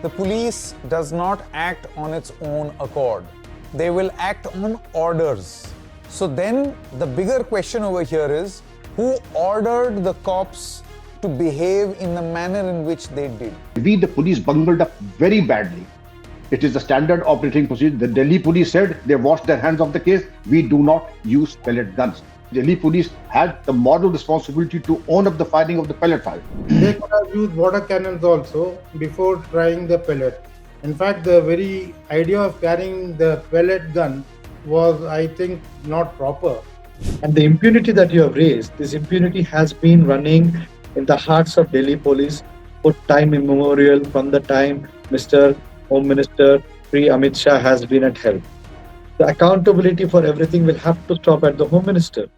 the police does not act on its own accord. They will act on orders. So then the bigger question over here is, who ordered the cops to behave in the manner in which they did? We, the police, bungled up very badly. It is the standard operating procedure. The Delhi police said they washed their hands of the case. We do not use pellet guns. Delhi police had the moral responsibility to own up the firing of the pellet fire. They could have used water cannons also before trying the pellet. In fact, the very idea of carrying the pellet gun was, I think, not proper. And the impunity that you have raised, this impunity has been running in the hearts of Delhi police for time immemorial, from the time Mr. Home Minister Shri Amit Shah has been at helm. The accountability for everything will have to stop at the Home Minister.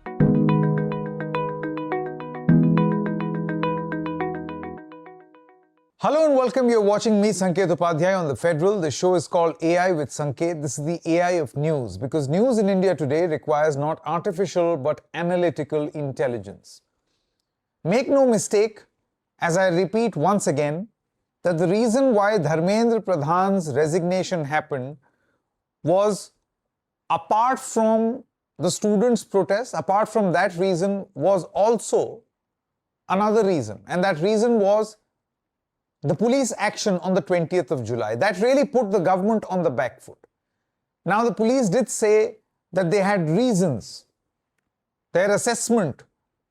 Hello and welcome. You're watching me, Sanket Upadhyay, on TheFederal. The show is called AI with Sanket. This is the AI of news, because news in India today requires not artificial but analytical intelligence. Make no mistake, as I repeat once again, that the reason why Dharmendra Pradhan's resignation happened was, apart from the students' protest, apart from that reason, was also another reason. And that reason was the police action on the 20th of July. That really put the government on the back foot. Now, the police did say that they had reasons. Their assessment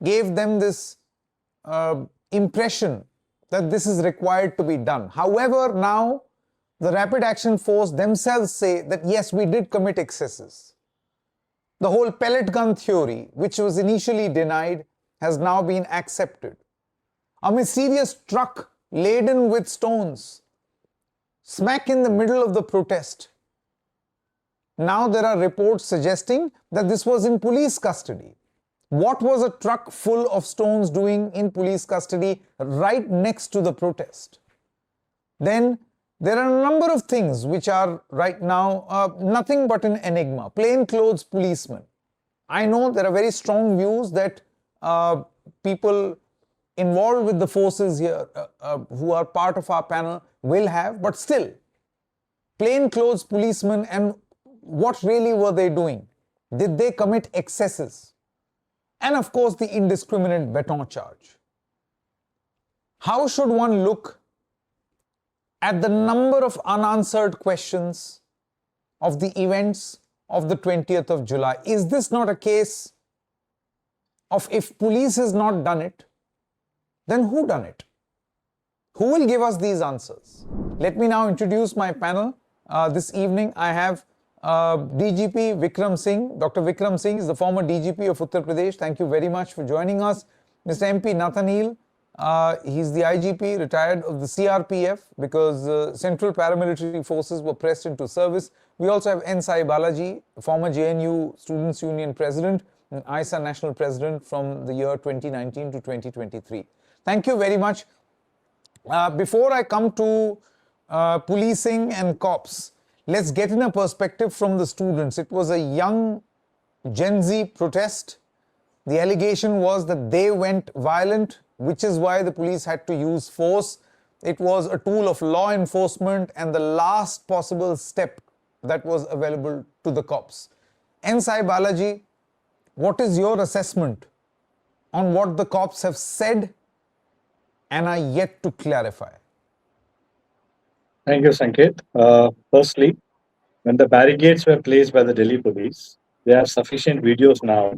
gave them this impression that this is required to be done. However, now the Rapid Action Force themselves say that yes, we did commit excesses. The whole pellet gun theory, which was initially denied, has now been accepted. A mysterious truck laden with stones, smack in the middle of the protest. Now there are reports suggesting that this was in police custody. What was a truck full of stones doing in police custody right next to the protest? Then there are a number of things which are right now nothing but an enigma. Plainclothes policemen. I know there are very strong views that people involved with the forces here who are part of our panel will have, but still, plainclothes policemen, and what really were they doing? Did they commit excesses? And of course, the indiscriminate baton charge. How should one look at the number of unanswered questions of the events of the 20th of July? Is this not a case of, if police has not done it, then who done it? Who will give us these answers? Let me now introduce my panel. This evening I have DGP Vikram Singh. Dr. Vikram Singh is the former DGP of Uttar Pradesh. Thank you very much for joining us. Mr. MP Nathani, he's the IGP, retired of the CRPF, because Central Paramilitary Forces were pressed into service. We also have N Sai Balaji, former JNU Students' Union President and ISA National President from the year 2019 to 2023. Thank you very much. Before I come to policing and cops, let's get in a perspective from the students. It was a young Gen Z protest. The allegation was that they went violent, which is why the police had to use force. It was a tool of law enforcement and the last possible step that was available to the cops. N Sai Balaji, what is your assessment on what the cops have said and are yet to clarify? Thank you, Sanket. Firstly, when the barricades were placed by the Delhi police, there are sufficient videos now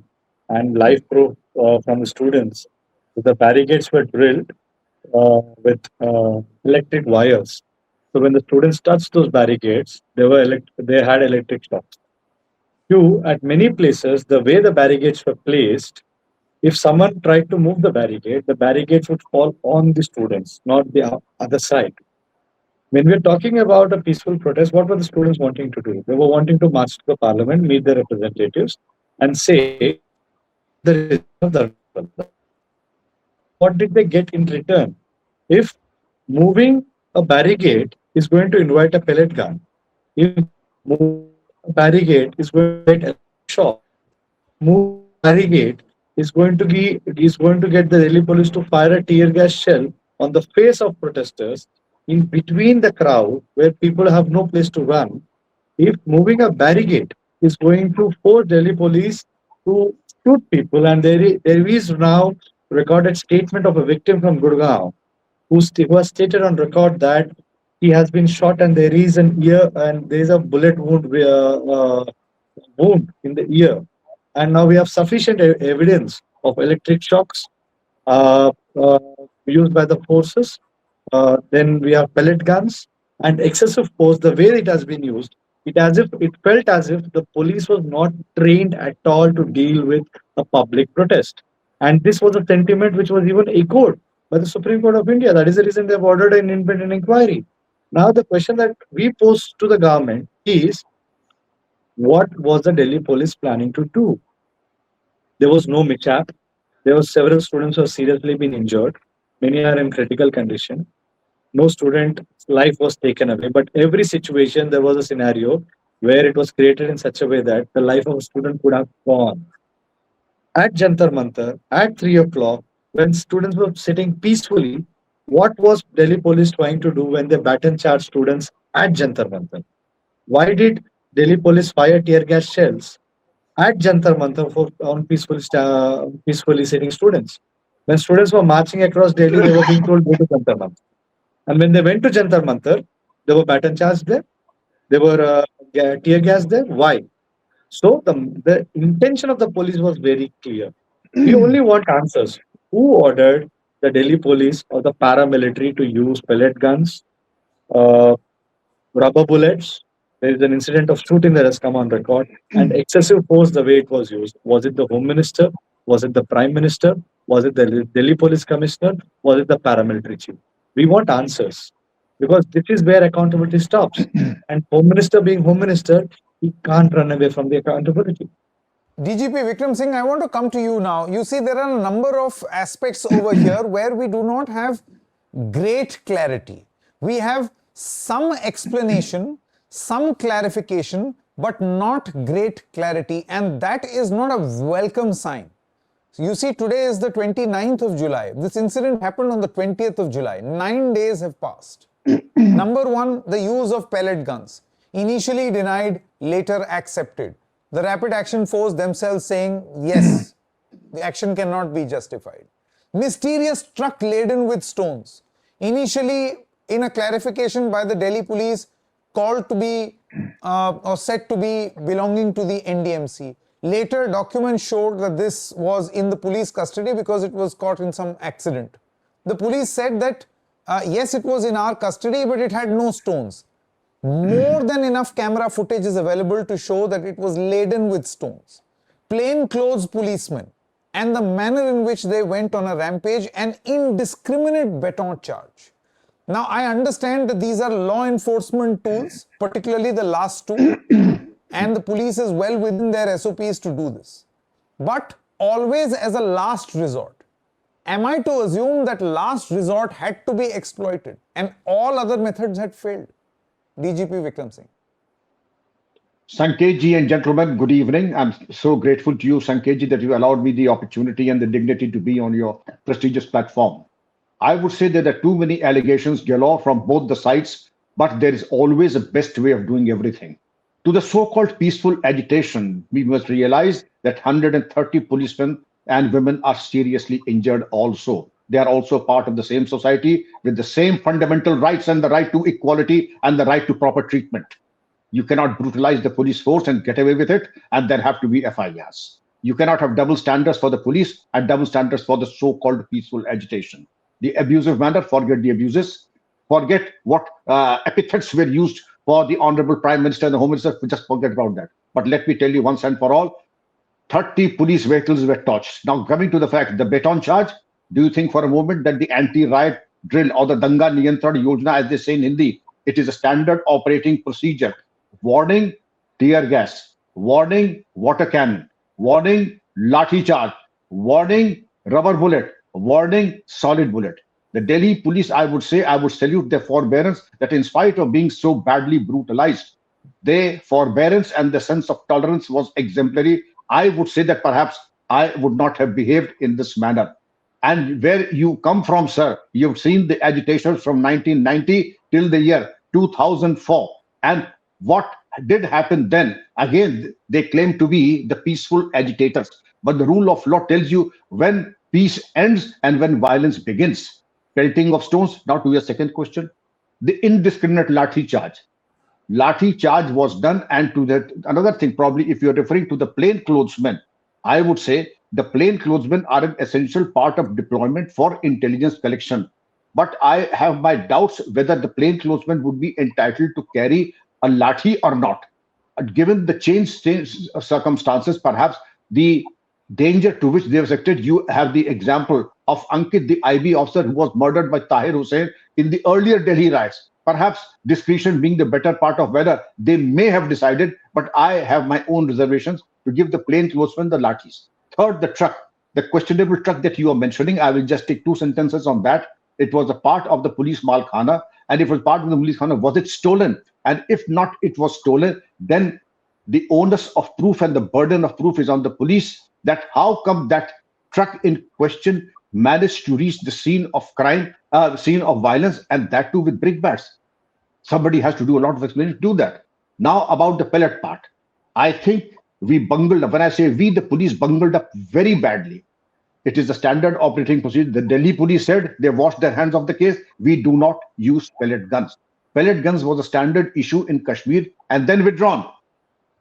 and live proof from the students that the barricades were drilled with electric wires. So when the students touched those barricades, they had electric shocks. Two, at many places, the way the barricades were placed, if someone tried to move the barricades would fall on the students, not the other side. When we're talking about a peaceful protest, what were the students wanting to do? They were wanting to march to the parliament, meet their representatives, and say, what did they get in return? If moving a barricade is going to invite a pellet gun, if moving a barricade is going to get a shot, moving a barricade is going to get the Delhi police to fire a tear gas shell on the face of protesters, in between the crowd where people have no place to run, if moving a barricade is going to force Delhi police to shoot people, and there is now recorded statement of a victim from Gurgaon who has stated on record that he has been shot and there is an ear and there is a bullet wound in the ear, and now we have sufficient evidence of electric shocks uh, uh, used by the forces. Then we have pellet guns and excessive force. The way it has been used, it felt as if the police was not trained at all to deal with a public protest. And this was a sentiment which was even echoed by the Supreme Court of India. That is the reason they have ordered an independent inquiry. Now the question that we pose to the government is, what was the Delhi police planning to do? There was no mishap. There were several students who have seriously been injured. Many are in critical condition. No student's life was taken away, but every situation there was a scenario where it was created in such a way that the life of a student could have gone. At Jantar Mantar, at 3 o'clock, when students were sitting peacefully, what was Delhi police trying to do when they baton charged students at Jantar Mantar? Why did Delhi police fire tear gas shells at Jantar Mantar for on peacefully sitting students? When students were marching across Delhi, they were being told go to Jantar Mantar. And when they went to Jantar Mantar, there were baton charges there. There were tear gas there. Why? So the intention of the police was very clear. We only want answers. Who ordered the Delhi police or the paramilitary to use pellet guns, uh, rubber bullets? There is an incident of shooting that has come on record, and excessive force the way it was used. Was it the Home Minister? Was it the Prime Minister? Was it the Delhi Police Commissioner? Was it the paramilitary chief? We want answers because this is where accountability stops. And Home Minister being Home Minister, he can't run away from the accountability. DGP Vikram Singh, I want to come to you now. You see, there are a number of aspects over here where we do not have great clarity. We have some explanation, some clarification, but not great clarity, and that is not a welcome sign. So you see, today is the 29th of July. This incident happened on the 20th of July. 9 days have passed. Number one, the use of pellet guns. Initially denied, later accepted. The Rapid Action Force themselves saying, yes, the action cannot be justified. Mysterious truck laden with stones. Initially, in a clarification by the Delhi police, called to be or said to be belonging to the NDMC. Later, documents showed that this was in the police custody because it was caught in some accident. The police said that, yes, it was in our custody, but it had no stones. More than enough camera footage is available to show that it was laden with stones. Plainclothes policemen and the manner in which they went on a rampage, an indiscriminate baton charge. Now, I understand that these are law enforcement tools, particularly the last two, and the police is well within their SOPs to do this. But always as a last resort. Am I to assume that last resort had to be exploited and all other methods had failed? DGP Vikram Singh. Sanket ji and gentlemen, good evening. I'm so grateful to you, Sanket ji, that you allowed me the opportunity and the dignity to be on your prestigious platform. I would say that there are too many allegations galore from both the sides, but there is always a best way of doing everything. To the so-called peaceful agitation, we must realize that 130 policemen and women are seriously injured also. They are also part of the same society with the same fundamental rights and the right to equality and the right to proper treatment. You cannot brutalize the police force and get away with it, and there have to be FIRs. You cannot have double standards for the police and double standards for the so-called peaceful agitation. The abusive manner, forget the abuses, forget what epithets were used for the Honorable Prime Minister and the Home Minister, just forget about that. But let me tell you once and for all, 30 police vehicles were torched. Now, coming to the fact, the baton charge, do you think for a moment that the anti-riot drill or the Danga Niyantran Yojana, as they say in Hindi, it is a standard operating procedure? Warning, tear gas. Warning, water cannon. Warning, lathi charge. Warning, rubber bullet. Warning, solid bullet. The Delhi police, I would say, I would salute their forbearance that in spite of being so badly brutalized, their forbearance and the sense of tolerance was exemplary. I would say that perhaps I would not have behaved in this manner. And where you come from, sir, you've seen the agitations from 1990 till the year 2004. And what did happen then? Again, they claim to be the peaceful agitators. But the rule of law tells you when peace ends and when violence begins. Pelting of stones. Now to your second question. The indiscriminate lathi charge. Lathi charge was done, and to that another thing, probably if you're referring to the plainclothesmen, I would say the plainclothesmen are an essential part of deployment for intelligence collection. But I have my doubts whether the plainclothesmen would be entitled to carry a lathi or not. Given the changed circumstances, perhaps the danger to which they have subjected, you have the example of Ankit, the IB officer who was murdered by Tahir Hussain in the earlier Delhi riots. Perhaps discretion being the better part of whether they may have decided, but I have my own reservations to give the plainclothesmen the lathis. Third, the truck, the questionable truck that you are mentioning, I will just take two sentences on that. It was a part of the police malkhana, and if it was part of the police khana, was it stolen? And if not, it was stolen, then the onus of proof and the burden of proof is on the police. That how come that truck in question managed to reach the scene of crime, scene of violence, and that too with brickbats? Somebody has to do a lot of explanation to do that. Now about the pellet part, I think we bungled up. When I say we, the police bungled up very badly. It is the standard operating procedure. The Delhi police said they washed their hands of the case. We do not use pellet guns. Pellet guns was a standard issue in Kashmir and then withdrawn.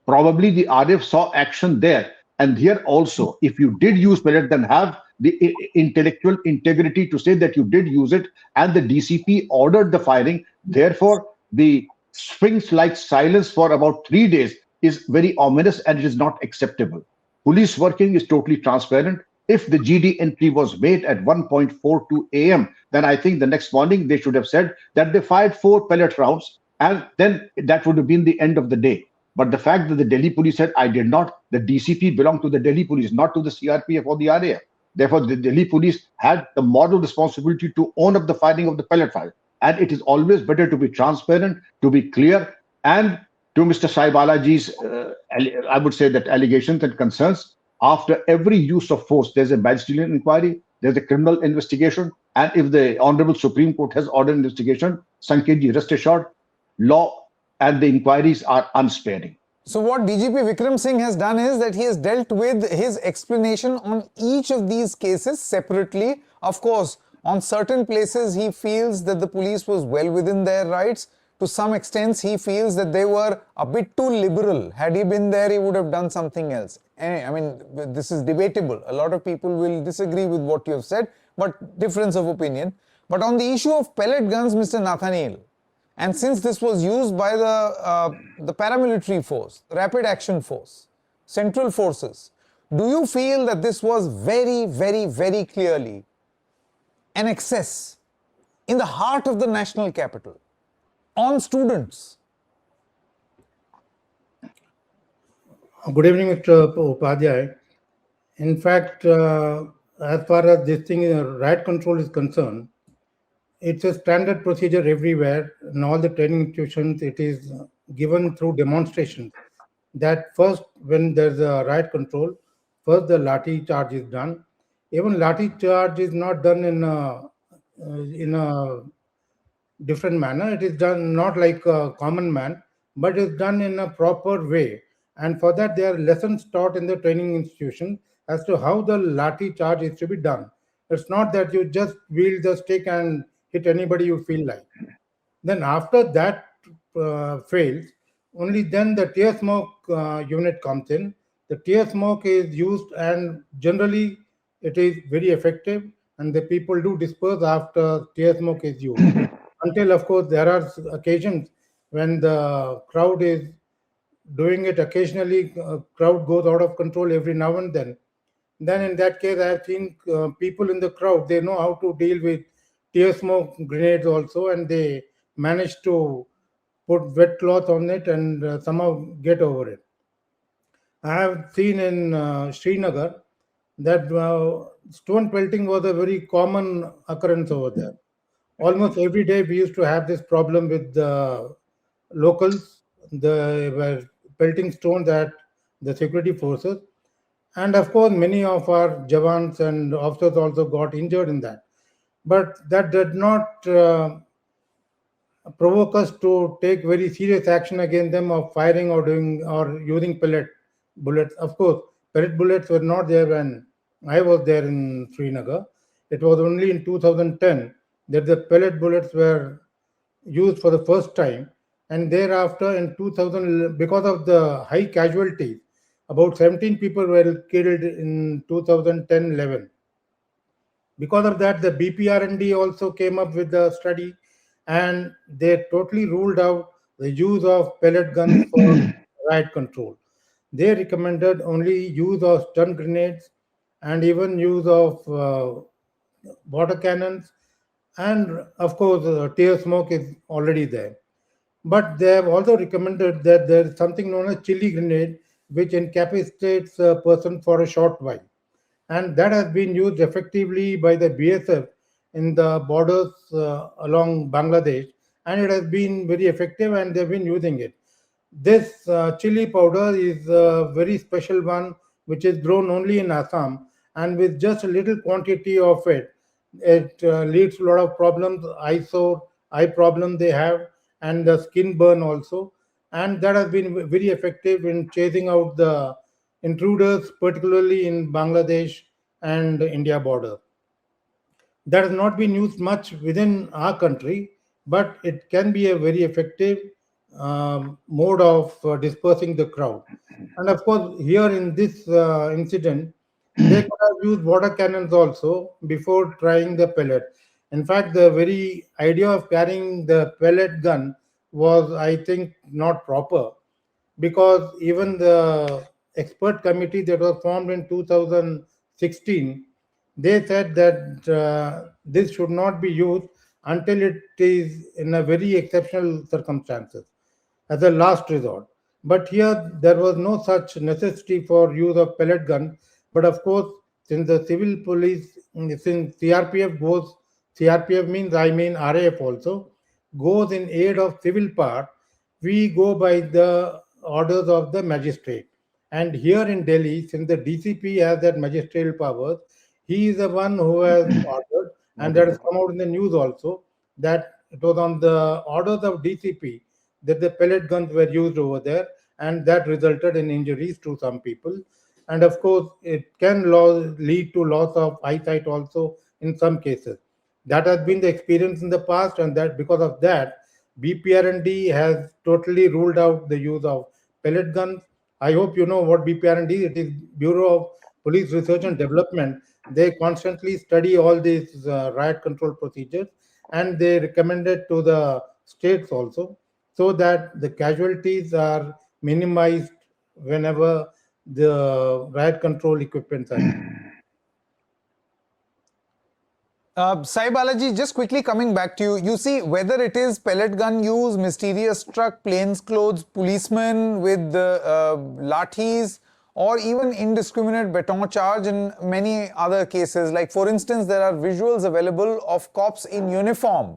Probably the RF saw action there. And here also, if you did use pellet, then have the intellectual integrity to say that you did use it, and the DCP ordered the firing. Therefore, the sphinx-like silence for about 3 days is very ominous, and it is not acceptable. Police working is totally transparent. If the GD entry was made at 1:42 a.m., then I think the next morning they should have said that they fired 4 pellet rounds, and then that would have been the end of the day. But the fact that the Delhi police said, I did not, the DCP belonged to the Delhi police, not to the CRPF or the RAF. Therefore, the Delhi police had the moral responsibility to own up the firing of the pellet fire. And it is always better to be transparent, to be clear. And to Mr. Sai Balaji's, I would say that allegations and concerns, after every use of force, there's a magisterial inquiry, there's a criminal investigation. And if the Honorable Supreme Court has ordered investigation, Sanketji, rest assured, law and the inquiries are unsparing. So what DGP Vikram Singh has done is that he has dealt with his explanation on each of these cases separately. Of course, on certain places he feels that the police was well within their rights. To some extent, he feels that they were a bit too liberal. Had he been there, he would have done something else. I mean, this is debatable. A lot of people will disagree with what you have said, but difference of opinion. But on the issue of pellet guns, Mr. Nathani, and since this was used by the paramilitary force, rapid action force, central forces, do you feel that this was very, very, very clearly an excess in the heart of the national capital on students? Good evening, Mr. Upadhyay. In fact, as far as this thing, riot control is concerned, it's a standard procedure everywhere. In all the training institutions, it is given through demonstration that first, when there's a riot control, first the lathi charge is done. Even lathi charge is not done in a different manner. It is done not like a common man, but it's done in a proper way. And for that, there are lessons taught in the training institution as to how the lathi charge is to be done. It's not that you just wield the stick and hit anybody you feel like. Then after that fails, only then the tear smoke unit comes in. The tear smoke is used, and generally it is very effective, and the people do disperse after tear smoke is used. Until, of course, there are occasions when the crowd is doing it occasionally, crowd goes out of control every now and then. Then in that case, I have seen people in the crowd, they know how to deal with tear smoke grenades also, and they manage to put wet cloth on it and somehow get over it. I have seen in Srinagar that stone pelting was a very common occurrence over there. Almost every day we used to have this problem with the locals. They were pelting stones at the security forces. And of course, many of our jawans and officers also got injured in that. But that did not provoke us to take very serious action against them of firing or doing or using pellet bullets. Of course, pellet bullets were not there when I was there in Srinagar. It was only in 2010 that the pellet bullets were used for the first time, and thereafter in 2000, because of the high casualties, about 17 people were killed in 2010-11. Because of that, the BPRND also came up with the study, and they totally ruled out the use of pellet guns for riot control. They recommended only use of stun grenades and even use of water cannons, and of course, tear smoke is already there. But they have also recommended that there is something known as chili grenade, which incapacitates a person for a short while. And that has been used effectively by the BSF in the borders along Bangladesh, and it has been very effective, and they've been using it. This chili powder is a very special one, which is grown only in Assam, and with just a little quantity of it, it leads to a lot of problems, eye sore, eye problem they have, and the skin burn also. And that has been very effective in chasing out the intruders, particularly in Bangladesh and India border. That has not been used much within our country, but it can be a very effective mode of dispersing the crowd. And of course, here in this incident, they could have used water cannons also before trying the pellet. In fact, the very idea of carrying the pellet gun was, I think, not proper, because even the expert committee that was formed in 2016, they said that this should not be used until it is in a very exceptional circumstances, as a last resort. But here there was no such necessity for use of pellet gun. But of course, since the civil police, since CRPF goes, CRPF means, I mean RAF also, goes in aid of civil part, we go by the orders of the magistrate. And here in Delhi, since the DCP has that magisterial powers, he is the one who has ordered, and that has come out in the news also, that it was on the orders of DCP that the pellet guns were used over there, and that resulted in injuries to some people. And of course, it can lead to loss of eyesight also in some cases. That has been the experience in the past, and that because of that, BPRND has totally ruled out the use of pellet guns. I hope you know what BPRND is. It is Bureau of Police Research and Development. They constantly study all these riot control procedures, and they recommend it to the states also, so that the casualties are minimized whenever the riot control equipment are used. Sai Balaji, just quickly coming back to you, you see whether it is pellet gun use, mysterious truck, plainclothes policemen with lathis, or even indiscriminate baton charge in many other cases. Like for instance, there are visuals available of cops in uniform,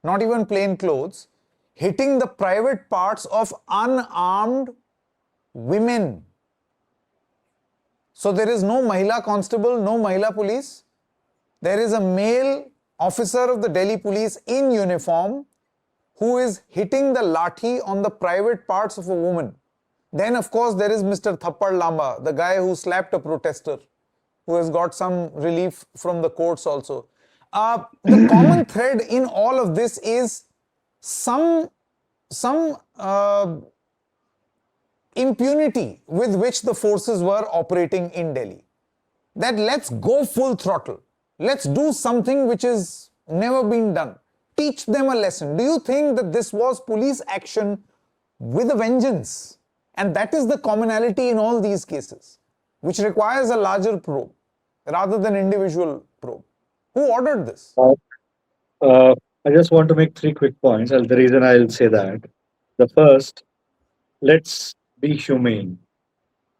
not even plain clothes, hitting the private parts of unarmed women. So there is no Mahila constable, no Mahila police. There is a male officer of the Delhi police in uniform who is hitting the lathi on the private parts of a woman. Then of course there is Mr. Thappad Lamba, the guy who slapped a protester, who has got some relief from the courts also. The common thread in all of this is some impunity with which the forces were operating in Delhi. That let's go full throttle. Let's do something which has never been done. Teach them a lesson. Do you think that this was police action with a vengeance? And that is the commonality in all these cases, which requires a larger probe rather than individual probe. Who ordered this? I just want to make 3 quick points. And the reason I'll say that, the first, let's be humane.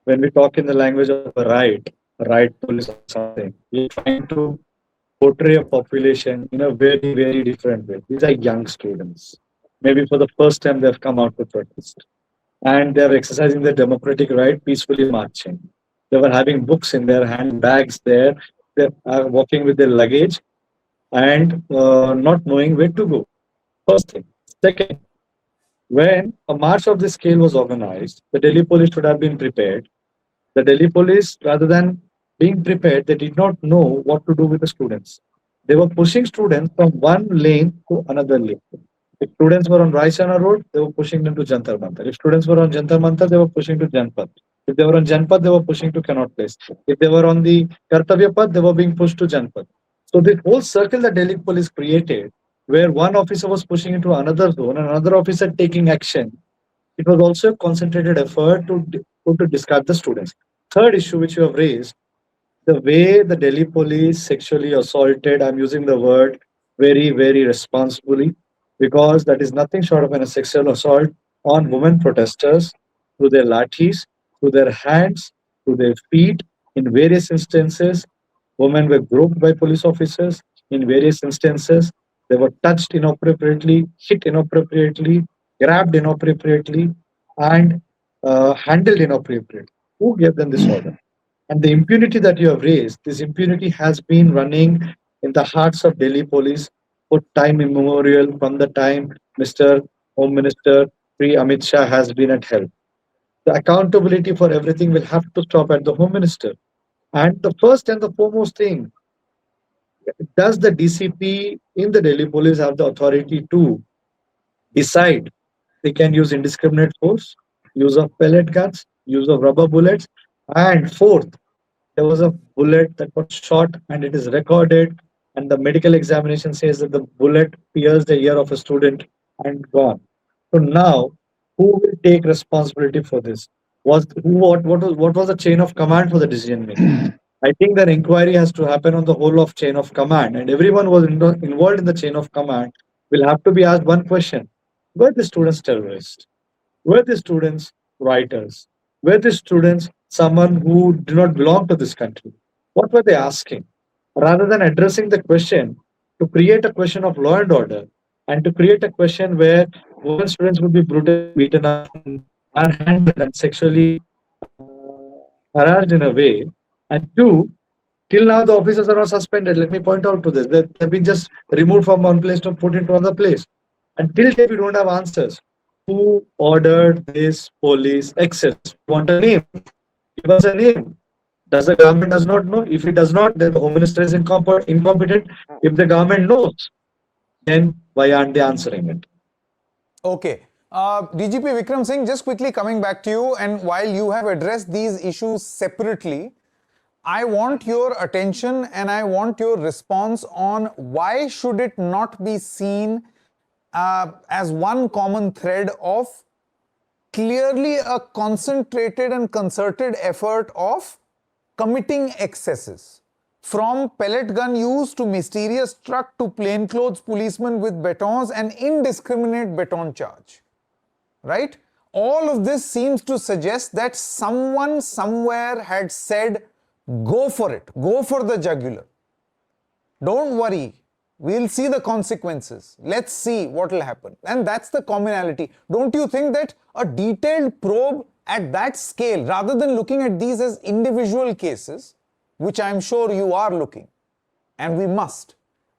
When we talk in the language of a riot police or something, we're trying to portray a population in a very, very different way. These are young students. Maybe for the first time they've come out to protest. And they're exercising their democratic right, peacefully marching. They were having books in their hand, bags there. They are walking with their luggage and not knowing where to go. First thing. Second, when a march of this scale was organized, the Delhi police should have been prepared. The Delhi police, rather than being prepared, they did not know what to do with the students. They were pushing students from one lane to another lane. If students were on Raisana Road, they were pushing them to Jantar Mantar. If students were on Jantar Mantar, they were pushing to Janpat. If they were on Janpat, they were pushing to Connaught Place. If they were on the Kartavya Path, they were being pushed to Janpat. So this whole circle that Delhi police created, where one officer was pushing into another zone and another officer taking action, it was also a concentrated effort to discard the students. Third issue which you have raised, the way the Delhi police sexually assaulted, I'm using the word very, very responsibly, because that is nothing short of a sexual assault on women protesters through their lathis, through their hands, through their feet. In various instances, women were groped by police officers. In various instances, they were touched inappropriately, hit inappropriately, grabbed inappropriately, and handled inappropriately. Who gave them this order? And the impunity that you have raised, this impunity has been running in the hearts of Delhi police for time immemorial from the time Mr. Home Minister Sri Amit Shah has been at helm. The accountability for everything will have to stop at the Home Minister. And the first and the foremost thing, does the DCP in the Delhi police have the authority to decide they can use indiscriminate force, use of pellet guns, use of rubber bullets, and fourth, there was a bullet that was shot and it is recorded, and the medical examination says that the bullet pierced the ear of a student and gone. So now, who will take responsibility for this? What was the chain of command for the decision making? I think that inquiry has to happen on the whole of chain of command, and everyone who was involved in the chain of command will have to be asked one question: were the students terrorists? Were the students writers? Were the students someone who did not belong to this country? What were they asking? Rather than addressing the question, to create a question of law and order, and to create a question where women students would be brutally beaten up and manhandled and sexually harassed in a way. And two, till now the officers are not suspended. Let me point out to this. They have been just removed from one place to put into another place. And till date we don't have answers. Who ordered this police access? We want a name. Give us a name. Does the government does not know? If it does not, then the Home Minister is incompetent. If the government knows, then why aren't they answering it? Okay. DGP Vikram Singh, just quickly coming back to you, and while you have addressed these issues separately, I want your attention and I want your response on why should it not be seen as one common thread of clearly a concentrated and concerted effort of committing excesses, from pellet gun use to mysterious truck to plainclothes policemen with batons and indiscriminate baton charge, right? All of this seems to suggest that someone somewhere had said, go for it, go for the jugular. Don't worry, we'll see the consequences. Let's see what will happen. And that's the commonality. Don't you think that a detailed probe at that scale, rather than looking at these as individual cases, which I'm sure you are looking, and we must,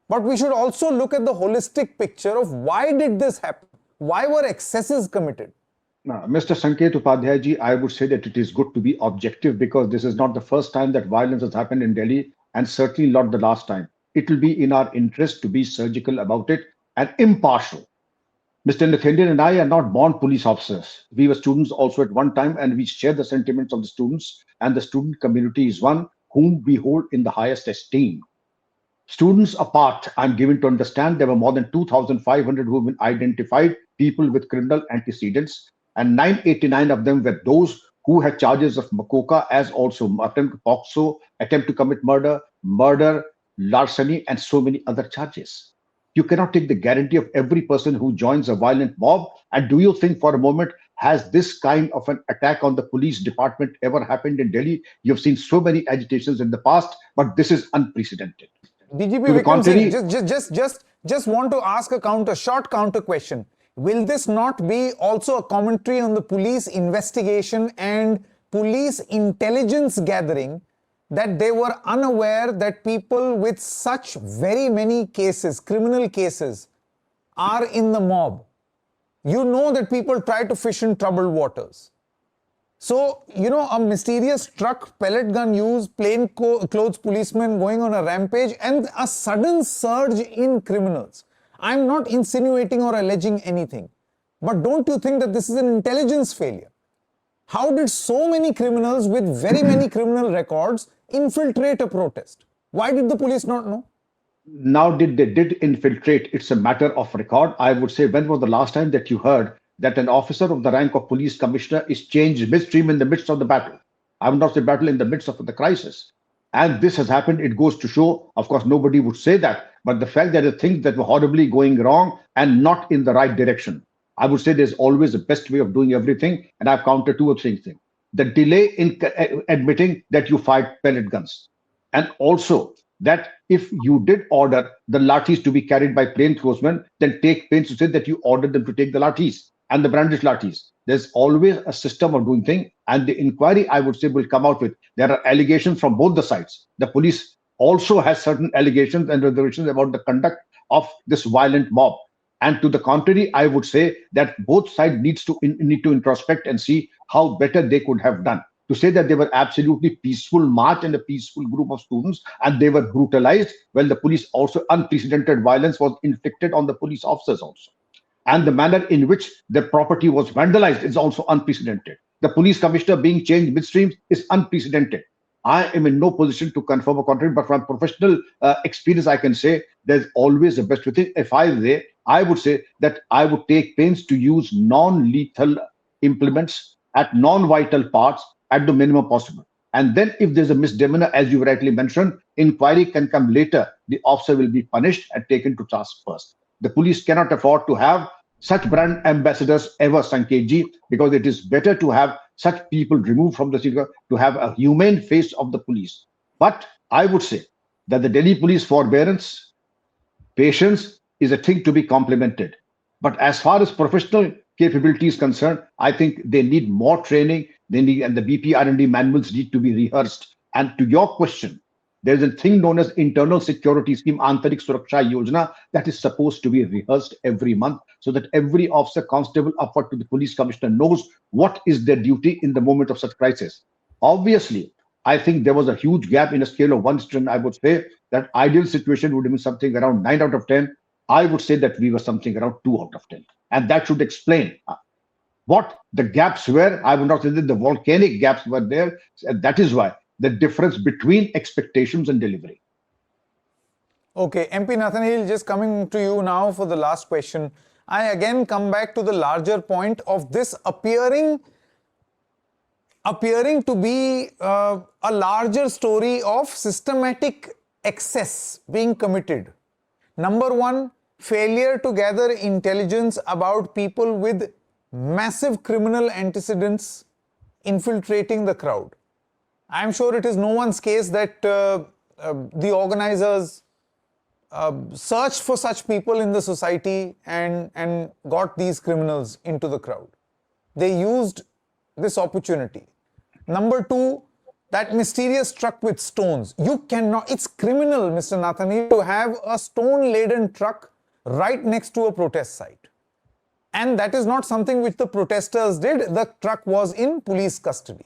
but we should also look at the holistic picture of why did this happen? Why were excesses committed? Now, Mr. Sanket Upadhyay ji, I would say that it is good to be objective, because this is not the first time that violence has happened in Delhi, and certainly not the last time. It will be in our interest to be surgical about it and impartial. Mr. Nathani and I are not born police officers. We were students also at one time, and we share the sentiments of the students, and the student community is one whom we hold in the highest esteem. Students apart, I'm given to understand there were more than 2,500 who have been identified, people with criminal antecedents, and 989 of them were those who had charges of Makoka, as also attempt to POXO, attempt to commit murder, larceny, and so many other charges. You cannot take the guarantee of every person who joins a violent mob. And do you think for a moment, has this kind of an attack on the police department ever happened in Delhi? You've seen so many agitations in the past, but this is unprecedented. DGP To the Vikram contrary, Singh, just want to ask a short counter question. Will this not be also a commentary on the police investigation and police intelligence gathering that they were unaware that people with such very many cases, criminal cases, are in the mob. You know that people try to fish in troubled waters. So, a mysterious truck, pellet gun use, plain clothes policemen going on a rampage, and a sudden surge in criminals. I'm not insinuating or alleging anything, but don't you think that this is an intelligence failure? How did so many criminals with very many criminal records infiltrate a protest? Why did the police not know? Now, they did infiltrate? It's a matter of record. I would say, when was the last time that you heard that an officer of the rank of police commissioner is changed midstream in the midst of the battle? I would not say battle, in the midst of the crisis. And this has happened. It goes to show, of course, nobody would say that, but the fact that the things that were horribly going wrong and not in the right direction. I would say there's always a best way of doing everything. And I've counted two or three things. The delay in admitting that you fired pellet guns. And also that if you did order the lathis to be carried by plainclothesmen, then take pains to say that you ordered them to take the lathis and the brandished lathis. There's always a system of doing things. And the inquiry, I would say, will come out with, there are allegations from both the sides. The police also has certain allegations and reservations about the conduct of this violent mob. And to the contrary, I would say that both sides need to introspect and see how better they could have done. To say that they were absolutely peaceful march and a peaceful group of students and they were brutalized, well, the police also, unprecedented violence was inflicted on the police officers also. And the manner in which their property was vandalized is also unprecedented. The police commissioner being changed midstream is unprecedented. I am in no position to confirm or contrary, but from professional experience, I can say there's always the best within. If I would say that I would take pains to use non-lethal implements at non-vital parts at the minimum possible. And then if there's a misdemeanor, as you rightly mentioned, inquiry can come later. The officer will be punished and taken to task first. The police cannot afford to have such brand ambassadors ever, Sanketji, because it is better to have such people removed from the city to have a humane face of the police. But I would say that the Delhi police forbearance, patience is a thing to be complimented. But as far as professional capability is concerned, I think they need more training. And the BP R&D manuals need to be rehearsed. And to your question, there's a thing known as internal security scheme, Antarik Suraksha Yojana, that is supposed to be rehearsed every month so that every officer, constable, upward to the police commissioner knows what is their duty in the moment of such crisis. Obviously, I think there was a huge gap in a scale of 1 to 10. I would say that ideal situation would have been something around 9 out of 10. I would say that we were something around 2 out of 10. And that should explain what the gaps were. I would not say that the volcanic gaps were there. And that is why the difference between expectations and delivery. Okay, MP Nathani, just coming to you now for the last question. I again come back to the larger point of this appearing to be a larger story of systematic excess being committed. Number one, failure to gather intelligence about people with massive criminal antecedents infiltrating the crowd. I'm sure it is no one's case that the organizers searched for such people in the society and got these criminals into the crowd. They used this opportunity. Number two, that mysterious truck with stones. You cannot, it's criminal, Mr. Nathani, to have a stone-laden truck right next to a protest site. And that is not something which the protesters did. The truck was in police custody.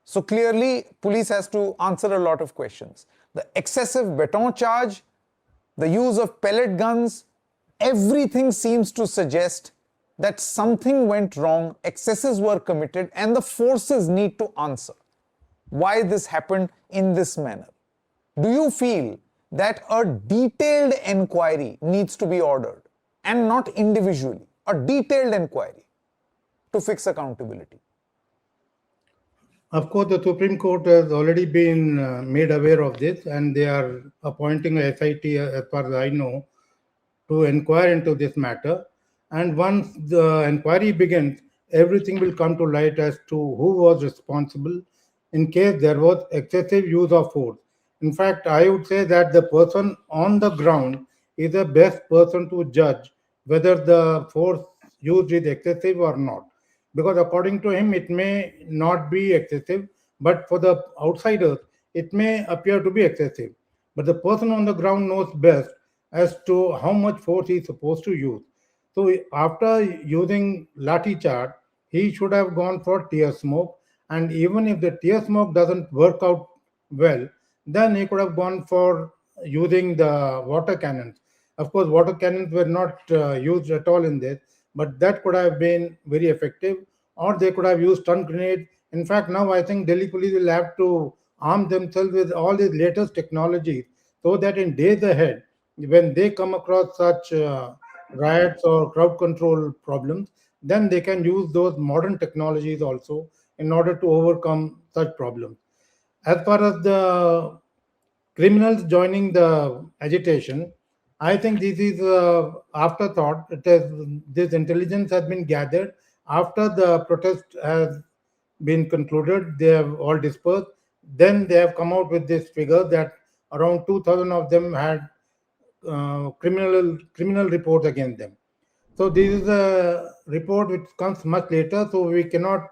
So clearly, police has to answer a lot of questions. The excessive baton charge, the use of pellet guns, everything seems to suggest that something went wrong, excesses were committed, and the forces need to answer why this happened in this manner. Do you feel that a detailed inquiry needs to be ordered and not individually? A detailed inquiry to fix accountability. Of course, the Supreme Court has already been made aware of this, and they are appointing a SIT, as far as I know, to inquire into this matter. And once the inquiry begins, everything will come to light as to who was responsible in case there was excessive use of force. In fact, I would say that the person on the ground is the best person to judge whether the force used is excessive or not. because according to him, it may not be excessive, but for the outsiders, it may appear to be excessive. But the person on the ground knows best as to how much force he is supposed to use. So after using lathi charge, he should have gone for tear smoke. And even if the tear smoke doesn't work out well, then he could have gone for using the water cannons. Of course, water cannons were not used at all in this, but that could have been very effective. Or they could have used stun grenades. In fact, now I think Delhi police will have to arm themselves with all these latest technologies so that in days ahead, when they come across such riots or crowd control problems, then they can use those modern technologies also in order to overcome such problems. As far as the criminals joining the agitation, I think this is afterthought. This intelligence has been gathered after the protest has been concluded. They have all dispersed. Then they have come out with this figure that around 2,000 of them had criminal reports against them. So this is a report which comes much later, so we cannot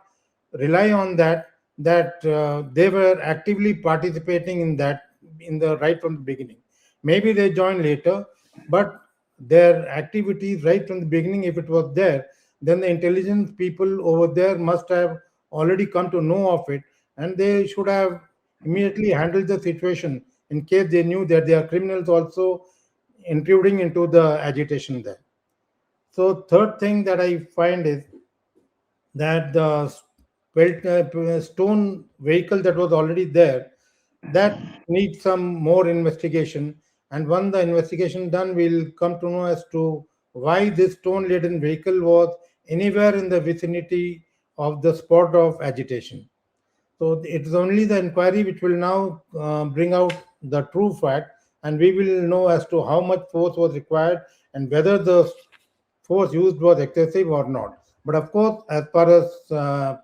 rely on that they were actively participating in that in the right from the beginning. Maybe they joined later, but their activities right from the beginning, if it was there, then the intelligence people over there must have already come to know of it, and they should have immediately handled the situation in case they knew that there are criminals also intruding into the agitation there. So third thing that I find is that the stone vehicle that was already there, that needs some more investigation. And when the investigation done, we'll come to know as to why this stone-laden vehicle was anywhere in the vicinity of the spot of agitation. So it is only the inquiry which will now bring out the true fact, and we will know as to how much force was required and whether the force used was excessive or not. But of course, as far as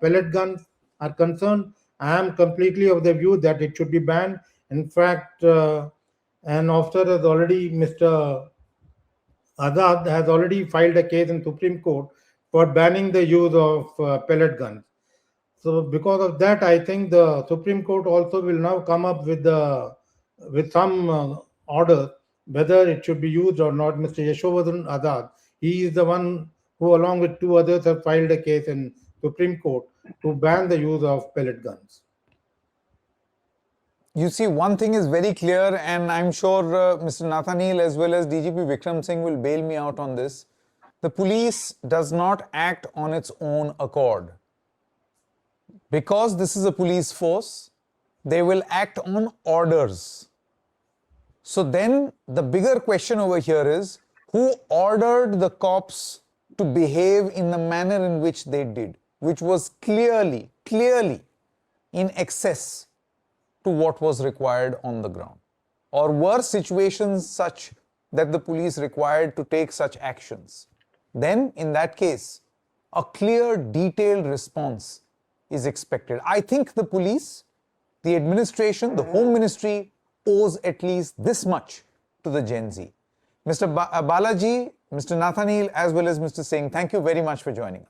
pellet guns are concerned, I am completely of the view that it should be banned. In fact, an officer has already, Mr. Azad has already filed a case in Supreme Court for banning the use of pellet guns. So because of that, I think the Supreme Court also will now come up with some order whether it should be used or not. Mr. Yashovardhan Azad, he is the one who, along with two others, have filed a case in Supreme Court to ban the use of pellet guns. You see, one thing is very clear, and I'm sure Mr. Nathani as well as DGP Vikram Singh will bail me out on this. The police does not act on its own accord. Because this is a police force, they will act on orders. So then the bigger question over here is, who ordered the cops to behave in the manner in which they did, which was clearly in excess to what was required on the ground? Or were situations such that the police required to take such actions? Then, in that case, a clear, detailed response is expected. I think the police, the administration, the Home Ministry owes at least this much to the Gen Z. Mr. Balaji, Mr. Nathani, as well as Mr. Singh, thank you very much for joining us.